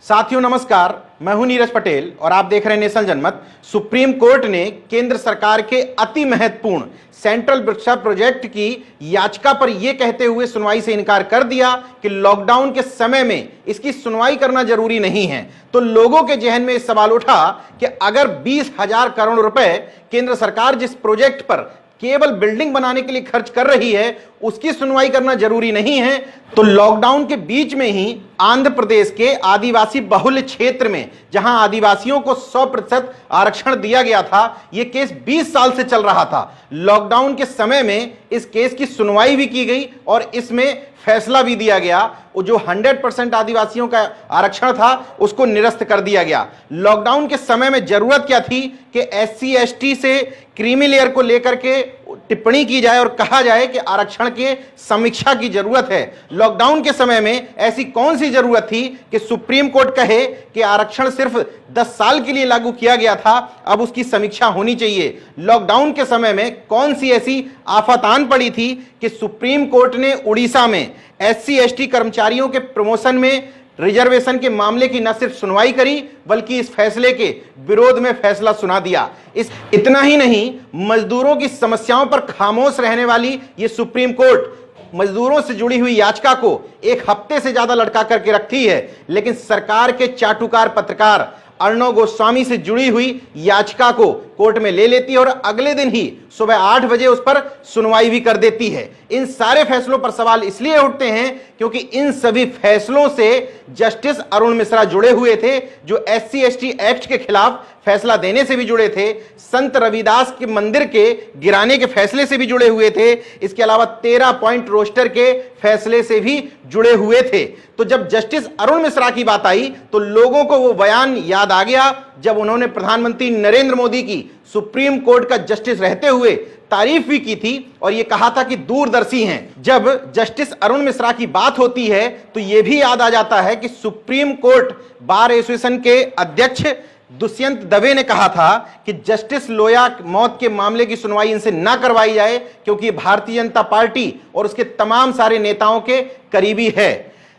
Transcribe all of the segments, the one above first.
साथियों नमस्कार, मैं हूं नीरज पटेल और आप देख रहे हैं नेशनल जनमत। सुप्रीम कोर्ट ने केंद्र सरकार के अति महत्वपूर्ण सेंट्रल वृक्षा प्रोजेक्ट की याचिका पर यह कहते हुए सुनवाई से इनकार कर दिया कि लॉकडाउन के समय में इसकी सुनवाई करना जरूरी नहीं है। तो लोगों के जहन में इस सवाल उठा कि अगर 20,000 करोड़ रुपए केंद्र सरकार जिस प्रोजेक्ट पर केवल बिल्डिंग बनाने के लिए खर्च कर रही है उसकी सुनवाई करना जरूरी नहीं है, तो लॉकडाउन के बीच में ही आंध्र प्रदेश के आदिवासी बहुल क्षेत्र में जहां आदिवासियों को 100% आरक्षण दिया गया था, यह केस 20 साल से चल रहा था। लॉकडाउन के समय में इस केस की सुनवाई भी की गई और इसमें फैसला भी दिया गया। वो जो 100% आदिवासियों का आरक्षण था उसको निरस्त कर दिया गया। लॉकडाउन के समय में जरूरत क्या थी कि SC ST से क्रीमी लेयर को लेकर के टिप्पणी की जाए और कहा जाए कि आरक्षण के समीक्षा की जरूरत है। लॉकडाउन के समय में ऐसी कौन सी जरूरत थी कि सुप्रीम कोर्ट कहे कि आरक्षण सिर्फ 10 साल के लिए लागू किया गया था, अब उसकी समीक्षा होनी चाहिए। लॉकडाउन के समय में कौन सी ऐसी आफत आन पड़ी थी कि सुप्रीम कोर्ट ने उड़ीसा में SC ST कर्मचारियों के प्रमोशन में रिजर्वेशन के मामले की न सिर्फ सुनवाई करी बल्कि इस फैसले के विरोध में फैसला सुना दिया। इतना ही नहीं, मजदूरों की समस्याओं पर खामोश रहने वाली ये सुप्रीम कोर्ट मजदूरों से जुड़ी हुई याचिका को 1 हफ्ते से ज्यादा लटका करके रखती है, लेकिन सरकार के चाटुकार पत्रकार अर्णव गोस्वामी से जुड़ी हुई याचिका को कोर्ट में ले लेती है और अगले दिन ही सुबह 8 बजे उस पर सुनवाई भी कर देती है। इन सारे फैसलों पर सवाल इसलिए उठते हैं क्योंकि इन सभी फैसलों से जस्टिस अरुण मिश्रा जुड़े हुए थे, जो SC ST एक्ट के खिलाफ फैसला देने से भी जुड़े थे, संत रविदास के मंदिर के गिराने के फैसले से भी जुड़े हुए थे, इसके अलावा 13 पॉइंट रोस्टर के फैसले से भी जुड़े हुए थे। तो जब जस्टिस अरुण मिश्रा की बात आई तो लोगों को वो बयान याद आ गया जब उन्होंने प्रधानमंत्री नरेंद्र मोदी की सुप्रीम कोर्ट का जस्टिस रहते हुए तारीफ भी की थी और यह कहा था कि दूरदर्शी हैं। जब जस्टिस अरुण मिश्रा की बात होती है तो यह भी याद आ जाता है कि सुप्रीम कोर्ट बार एसोसिएशन के अध्यक्ष दुष्यंत दवे ने कहा था कि जस्टिस लोया मौत के मामले की सुनवाई इनसे ना करवाई जाए क्योंकि भारतीय जनता पार्टी और उसके तमाम सारे नेताओं के करीबी है।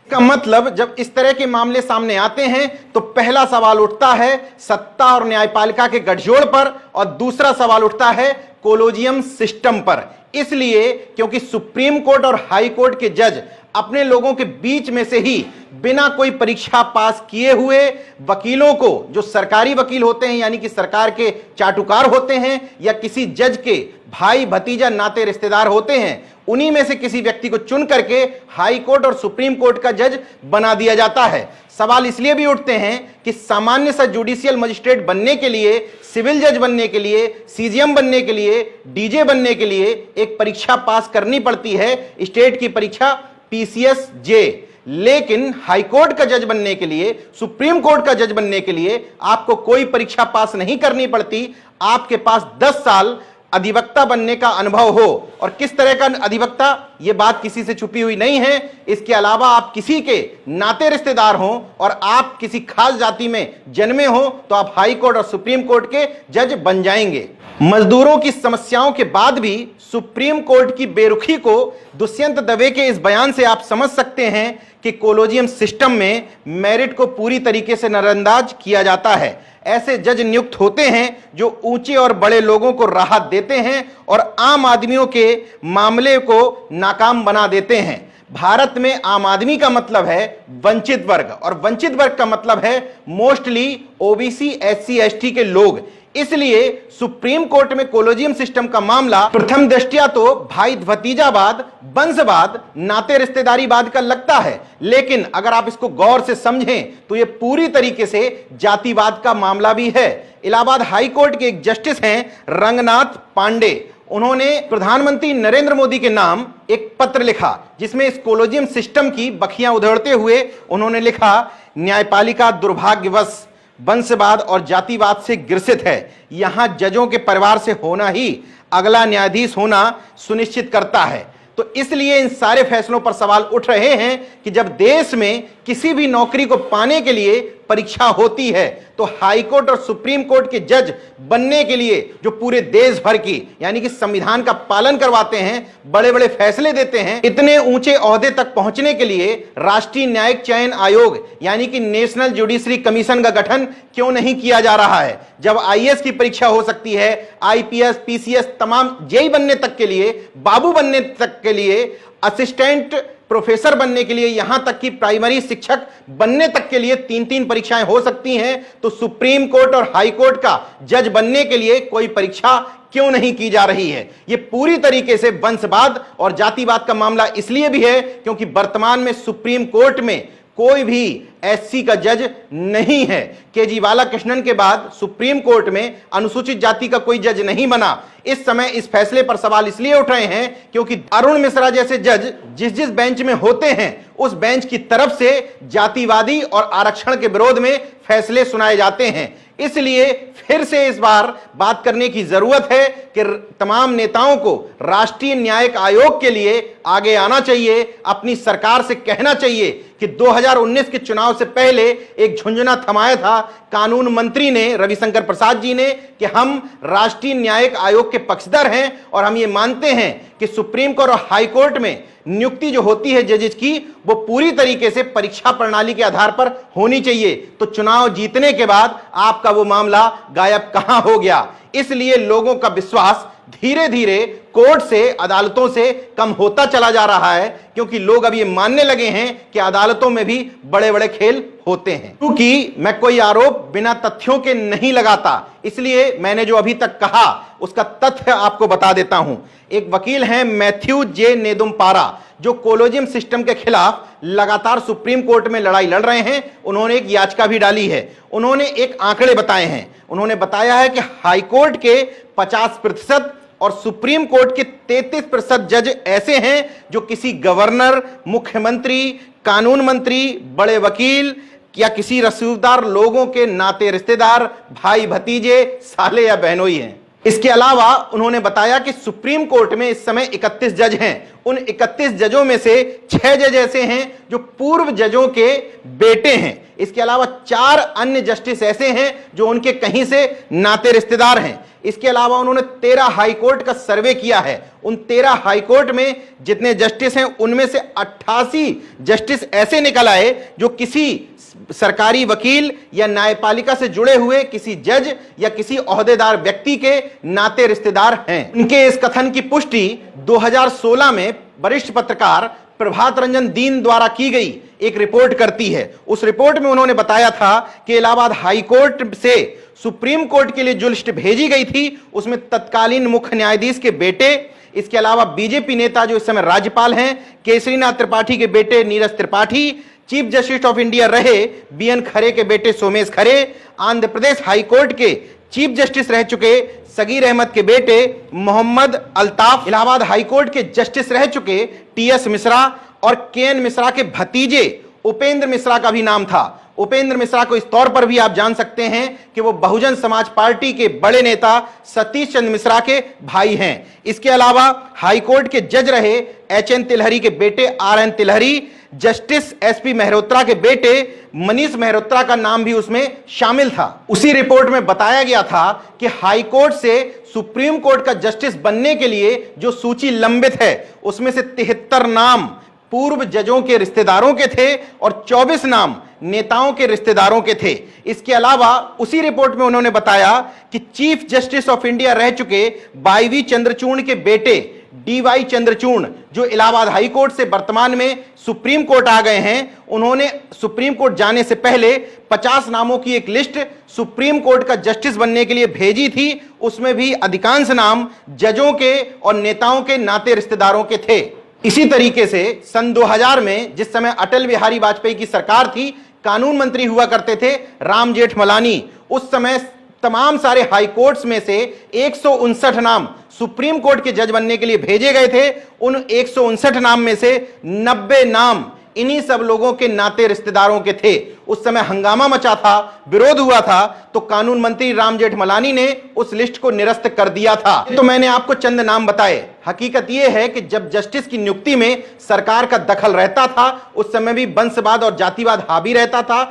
का मतलब जब इस तरह के मामले सामने आते हैं तो पहला सवाल उठता है सत्ता और न्यायपालिका के गठजोड़ पर और दूसरा सवाल उठता है कोलोजियम सिस्टम पर। इसलिए क्योंकि सुप्रीम कोर्ट और हाई कोर्ट के जज अपने लोगों के बीच में से ही बिना कोई परीक्षा पास किए हुए वकीलों को, जो सरकारी वकील होते हैं यानी कि सरकार के चाटुकार होते हैं या किसी जज के भाई भतीजा नाते रिश्तेदार होते हैं, उन्हीं में से किसी व्यक्ति को चुन करके हाई कोर्ट और सुप्रीम कोर्ट का जज बना दिया जाता है। सवाल इसलिए भी उठते हैं कि सामान्य सा जुडिशियल मजिस्ट्रेट बनने के लिए, सिविल जज बनने के लिए, CGM बनने के लिए, DJ बनने के लिए एक परीक्षा पास करनी पड़ती है, स्टेट की परीक्षा PCS J। लेकिन हाई कोर्ट का जज बनने के लिए, सुप्रीम कोर्ट का जज बनने के लिए आपको कोई परीक्षा पास नहीं करनी पड़ती। आपके पास 10 साल अधिवक्ता बनने का अनुभव हो, और किस तरह का अधिवक्ता, यह बात किसी से छुपी हुई नहीं है। इसके अलावा आप किसी के नाते रिश्तेदार हो और आप किसी खास जाति में जन्मे हो तो आप हाई कोर्ट और सुप्रीम कोर्ट के जज बन जाएंगे। मजदूरों की समस्याओं के बाद भी सुप्रीम कोर्ट की बेरुखी को दुष्यंत दवे के इस बयान से आप समझ सकते हैं कि कोलोजियम सिस्टम में मेरिट को पूरी तरीके से नजरअंदाज किया जाता है। ऐसे जज नियुक्त होते हैं जो ऊंचे और बड़े लोगों को राहत देते हैं और आम आदमियों के मामले को नाकाम बना देते हैं। भारत में आम आदमी का मतलब है वंचित वर्ग, और वंचित वर्ग का मतलब है मोस्टली OBC SC ST के लोग। इसलिए सुप्रीम कोर्ट में कोलोजियम सिस्टम का मामला प्रथम दृष्टया तो भाई भतीजावाद, वंशवाद, नाते रिश्तेदारीवाद का लगता है, लेकिन अगर आप इसको गौर से समझें तो यह पूरी तरीके से जातिवाद का मामला भी है। इलाहाबाद हाई कोर्ट के एक जस्टिस हैं रंगनाथ पांडे। उन्होंने प्रधानमंत्री नरेंद्र मोदी के नाम एक पत्र लिखा जिसमें इस कोलोजियम सिस्टम की बखियां उधेड़ते हुए उन्होंने लिखा, न्यायपालिका दुर्भाग्यवश वंशवाद और जातिवाद से ग्रसित है। यहां जजों के परिवार से होना ही अगला न्यायाधीश होना सुनिश्चित करता है। तो इसलिए इन सारे फैसलों पर सवाल उठ रहे हैं कि जब देश में किसी भी नौकरी को पाने के लिए परीक्षा होती है तो हाई कोर्ट और सुप्रीम कोर्ट के जज बनने के लिए, जो पूरे देश भर की यानी कि संविधान का पालन करवाते हैं, बड़े बड़े फैसले देते हैं, इतने ऊंचे ओहदे तक पहुंचने के लिए राष्ट्रीय न्यायिक चयन आयोग यानी कि नेशनल जुडिशरी कमीशन का गठन क्यों नहीं किया जा रहा है? जब आईएएस की परीक्षा हो सकती है, आईपीएस, पीसीएस, तमाम जेई बनने तक के लिए, बाबू बनने तक के लिए, असिस्टेंट प्रोफेसर बनने के लिए, यहां तक कि प्राइमरी शिक्षक बनने तक के लिए 3-3 परीक्षाएं हो सकती हैं, तो सुप्रीम कोर्ट और हाई कोर्ट का जज बनने के लिए कोई परीक्षा क्यों नहीं की जा रही है? यह पूरी तरीके से वंशवाद और जातिवाद का मामला इसलिए भी है क्योंकि वर्तमान में सुप्रीम कोर्ट में कोई भी एससी का जज नहीं है। केजरीवाल कृष्णन के बाद सुप्रीम कोर्ट में अनुसूचित जाति का कोई जज नहीं बना। इस समय इस फैसले पर सवाल इसलिए उठ रहे हैं क्योंकि अरुण मिश्रा जैसे जज जिस जिस बेंच में होते हैं उस बेंच की तरफ से जातिवादी और आरक्षण के विरोध में फैसले सुनाए जाते हैं। इसलिए फिर से इस बार बात करने की जरूरत है कि तमाम नेताओं को राष्ट्रीय न्यायिक आयोग के लिए आगे आना चाहिए, अपनी सरकार से कहना चाहिए कि 2019 के चुनाव से पहले एक झुंझुना थमाया था कानून मंत्री ने, रविशंकर प्रसाद जी ने, कि हम राष्ट्रीय न्यायिक आयोग के पक्षधर हैं और हम ये मानते हैं कि सुप्रीम कोर्ट और हाई कोर्ट में नियुक्ति जो होती है जजेस की वो पूरी तरीके से परीक्षा प्रणाली के आधार पर होनी चाहिए। तो चुनाव जीतने के बाद आपका वो मामला गायब कहां हो गया? इसलिए लोगों का विश्वास धीरे धीरे कोर्ट से, अदालतों से कम होता चला जा रहा है क्योंकि लोग अब ये मानने लगे हैं कि अदालतों में भी बड़े बड़े खेल होते हैं। क्योंकि मैं कोई आरोप बिना तथ्यों के नहीं लगाता, इसलिए मैंने जो अभी तक कहा उसका तथ्य आपको बता देता हूं। एक वकील हैं मैथ्यू जे नेदुम्पारा, जो कोलोजियम सिस्टम के खिलाफ लगातार सुप्रीम कोर्ट में लड़ाई लड़ रहे हैं। उन्होंने एक याचिका भी डाली है। उन्होंने एक आंकड़े बताए हैं। उन्होंने बताया है कि हाई कोर्ट के 50% और सुप्रीम कोर्ट के 33% जज ऐसे हैं जो किसी गवर्नर, मुख्यमंत्री, कानून मंत्री, बड़े वकील या किसी रसूखदार लोगों के नाते रिश्तेदार, भाई भतीजे, साले या बहनोई हैं। इसके अलावा उन्होंने बताया कि सुप्रीम कोर्ट में इस समय 31 जज हैं। उन 31 जजों में से 6 जज ऐसे हैं जो पूर्व जजों के बेटे हैं। इसके अलावा 4 अन्य जस्टिस ऐसे हैं जो उनके कहीं से नाते रिश्तेदार हैं। इसके अलावा उन्होंने 13 हाई कोर्ट का सर्वे किया है। उन 13 हाई कोर्ट में जितने जस्टिस हैं उनमें से 88 जस्टिस ऐसे निकल आए जो किसी सरकारी वकील या न्यायपालिका से जुड़े हुए किसी जज या किसी ओहदेदार व्यक्ति के नाते रिश्तेदार हैं। उनके इस कथन की पुष्टि 2016 में वरिष्ठ पत्रकार प्रभात रंजन दीन द्वारा की गई एक रिपोर्ट करती है। उस रिपोर्ट में उन्होंने बताया था कि इलाहाबाद हाई कोर्ट से सुप्रीम कोर्ट के लिए जो लिस्ट भेजी गई थी उसमें तत्कालीन मुख्य न्यायाधीश के बेटे, इसके अलावा बीजेपी नेता जो इस समय राज्यपाल हैं केसरीनाथ त्रिपाठी के बेटे Neeraj Tripathi, chief justice of India रहे बीएन खरे के बेटे सोमेश खरे, आंध्र प्रदेश हाई कोर्ट के चीफ जस्टिस रह चुके सगीर अहमद के बेटे मोहम्मद अल्ताफ, इलाहाबाद हाई कोर्ट के जस्टिस रह चुके टीएस मिश्रा और केएन मिश्रा के भतीजे उपेंद्र मिश्रा का भी नाम था। उपेंद्र मिश्रा को इस तौर पर भी आप जान सकते हैं कि वो बहुजन समाज पार्टी के बड़े नेता सतीश चंद्र मिश्रा के भाई हैं। इसके अलावा हाई कोर्ट के जज रहे एचएन तिलहरी के बेटे आरएन तिलहरी, जस्टिस एसपी मेहरोत्रा के बेटे मनीष मेहरोत्रा का नाम भी उसमें शामिल था। उसी रिपोर्ट में बताया गया था कि हाई कोर्ट से सुप्रीम कोर्ट का जस्टिस बनने के लिए जो सूची लंबित है उसमें से 73 नाम पूर्व जजों के रिश्तेदारों के थे और 24 नाम नेताओं के रिश्तेदारों के थे। इसके अलावा उसी रिपोर्ट में उन्होंने बताया कि चीफ जस्टिस ऑफ इंडिया रह चुके वाईवी चंद्रचूड़ के बेटे डीवाई चंद्रचूड़, जो इलाहाबाद हाई कोर्ट से वर्तमान में सुप्रीम कोर्ट आ गए हैं, उन्होंने सुप्रीम कोर्ट जाने से पहले 50 नामों की एक लिस्ट सुप्रीम कोर्ट का जस्टिस बनने के लिए भेजी थी। उसमें भी अधिकांश नाम जजों के और नेताओं के नाते रिश्तेदारों के थे। इसी तरीके से सन 2000 में जिस समय अटल बिहारी वाजपेयी की सरकार थी, कानून मंत्री हुआ करते थे राम जेठमलानी। उस समय तमाम सारे हाई कोर्ट्स में से 159 नाम सुप्रीम कोर्ट के जज बनने के लिए भेजे गए थे। उन 159 नाम में से 90 नाम इन्हीं सब लोगों के नाते रिश्तेदारों के थे। उस समय हंगामा मचा था, विरोध हुआ था, तो कानून मंत्री राम जेठमलानी ने उस लिस्ट को निरस्त कर दिया था। तो मैंने आपको चंद नाम बताए। हकीकत यह है कि जब जस्टिस की नियुक्ति में सरकार का दखल रहता था, उस समय भी वंशवाद और जातिवाद हावी रहता था।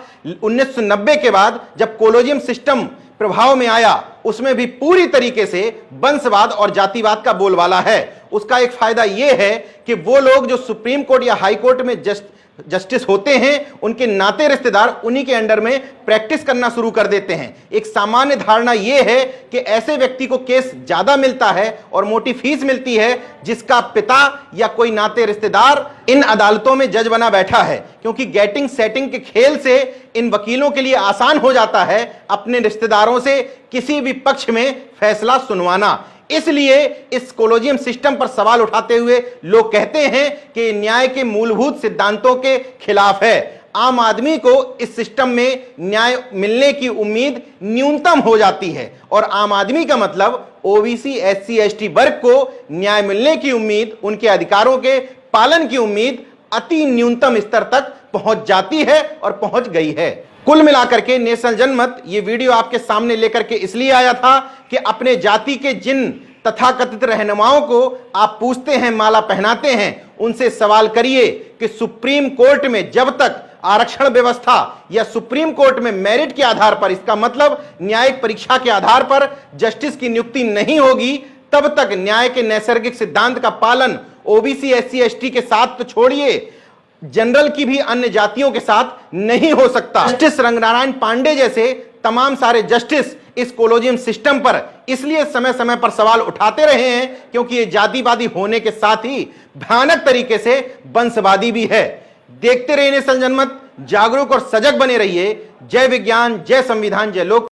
1990 के बाद जब कोलोजियम सिस्टम प्रभाव में आया, उसमें भी पूरी तरीके से वंशवाद और जातिवाद का बोलबाला है। उसका एक फायदा यह है कि वो लोग जो सुप्रीम कोर्ट या हाई कोर्ट में जस्टिस होते हैं, उनके नाते रिश्तेदार उन्हीं के अंडर में प्रैक्टिस करना शुरू कर देते हैं। एक सामान्य धारणा यह है कि ऐसे व्यक्ति को केस ज्यादा मिलता है और मोटी फीस मिलती है जिसका पिता या कोई नाते रिश्तेदार इन अदालतों में जज बना बैठा है, क्योंकि गेटिंग सेटिंग के खेल से इन वकीलों के लिए आसान हो जाता है अपने रिश्तेदारों से किसी भी पक्ष में फैसला सुनवाना। इसलिए इस कोलोजियम सिस्टम पर सवाल उठाते हुए लोग कहते हैं कि न्याय के मूलभूत सिद्धांतों के खिलाफ है। आम आदमी को इस सिस्टम में न्याय मिलने की उम्मीद न्यूनतम हो जाती है, और आम आदमी का मतलब ओबीसी, एससी, एसटी वर्ग को न्याय मिलने की उम्मीद, उनके अधिकारों के पालन की उम्मीद अति न्यूनतम स्तर तक पहुंच जाती है और पहुंच गई है। कुल मिलाकर के नेशनल जनमत ये वीडियो आपके सामने लेकर के इसलिए आया था कि अपने जाति के जिन तथाकथित रहनुमाओं को आप पूछते हैं, माला पहनाते हैं, उनसे सवाल करिए कि सुप्रीम कोर्ट में जब तक आरक्षण व्यवस्था या सुप्रीम कोर्ट में मेरिट के आधार पर, इसका मतलब न्यायिक परीक्षा के आधार पर जस्टिस की नियुक्ति नहीं होगी, तब तक न्याय के नैसर्गिक सिद्धांत का पालन ओबीसी, एससी, एसटी के साथ तो छोड़िए, जनरल की भी अन्य जातियों के साथ नहीं हो सकता। जस्टिस रंगनारायण पांडे जैसे तमाम सारे जस्टिस इस कोलोजियम सिस्टम पर इसलिए समय समय पर सवाल उठाते रहे हैं क्योंकि ये जातिवादी होने के साथ ही भयानक तरीके से वंशवादी भी है। देखते रहिए नेशनल जनमत, जागरूक और सजग बने रहिए। जय विज्ञान, जय संविधान, जय लोक।